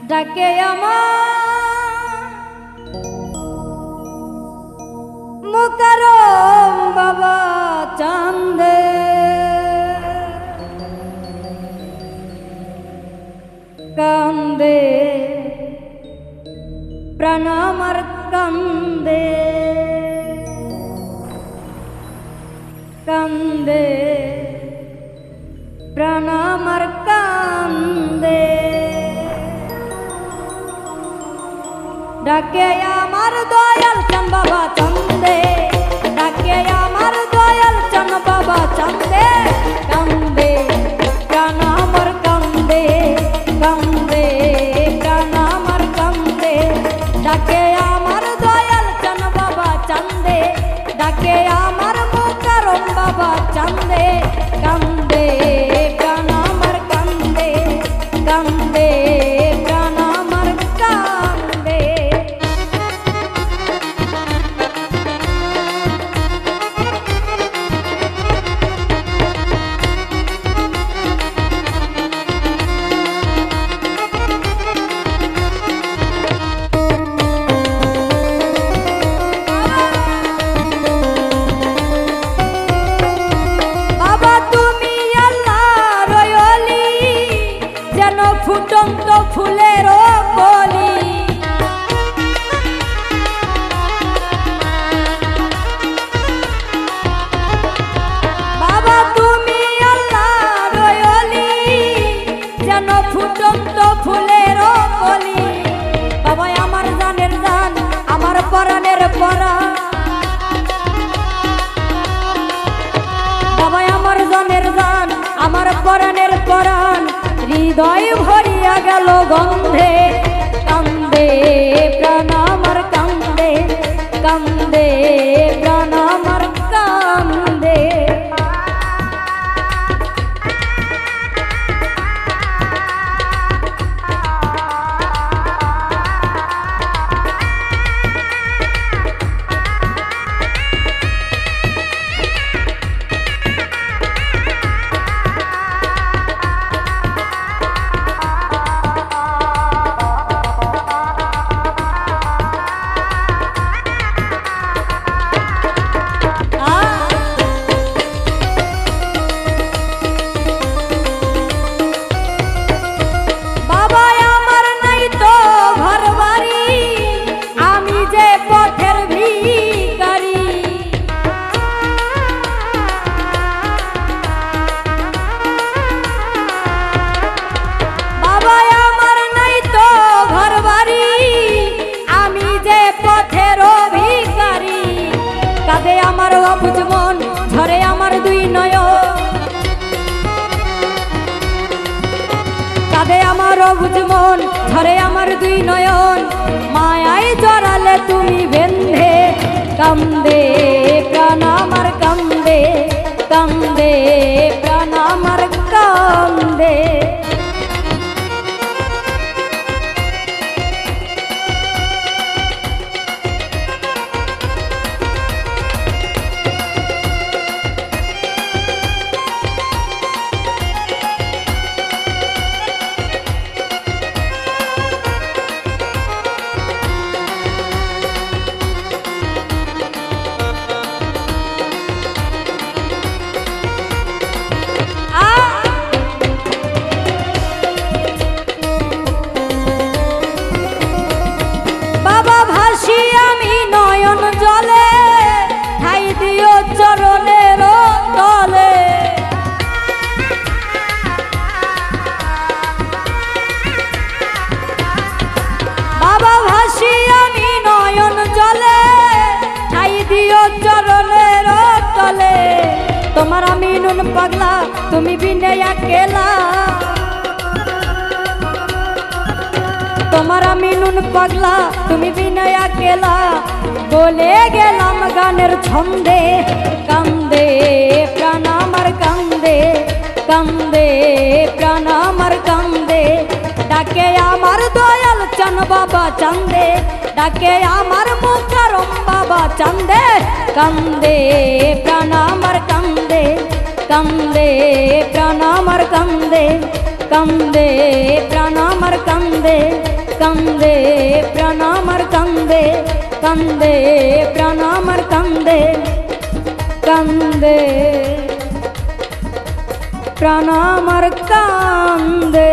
ডাকে আমার মুকারম বাবা চাঁদে কান্দে প্রাণ আমার কান্দে কান্দে প্রাণ আমার কান্দে ডাকে আমার দয়াল চাঁদ বাবা চাঁদে ডাকে আমার দয়াল চাঁদ বাবা চাঁদে কান্দে প্রাণ আমার কান্দে কান্দে প্রাণ আমার কান্দে ডাকে আমার দয়াল চাঁদ বাবা চাঁদে ডাকে আমার মুকারম বাবা চাঁদে কান্দে প্রাণ আমার কান্দে কান্দে প্রাণ আমার কান্দে ফুটন্ত ফুলের কলি বাবা তুমি আল্লাহর ওলি যেন ফুটন্ত ফুলের কলি বাবা আমার জানের জান আমার পরাণের পরাণ বাবা আমার জানের জান আমার পরাণের পরাণ হৃদয় ভরিয়া গেল গন্ধে কান্দে প্রাণ আমার কান্দে কান্দে প্রাণ আমার কান্দে কাঁদে আমার অবুঝ মন ঝরে আমার দুই নয়ন কাঁদে আমার অবুঝ মন ঝরে আমার দুই নয়ন মায়ায় জড়ালে তুমি বেঁধে কান্দে প্রাণ আমার কান্দে কান্দে প্রাণ আমার কান্দে তোমার আমি নুন পাগলা তুমি বিনে একেলা তোমার আমি নুন পাগলা তুমি বিনে একেলা বলে গেলাম গানের ছন্দে কান্দে প্রাণ আমার কান্দে কান্দে প্রাণ আমার কান্দে ডাকে আমার দয়াল চাঁদ বাবা চাঁদে ডাকে আমার মুকারম বাবা চাঁদে কান্দে প্রাণ আমার কান্দে কান্দে প্রাণ আমার কান্দে কান্দে প্রাণ আমার কান্দে কান্দে প্রাণ আমার কান্দে কান্দে প্রাণ আমার কান্দে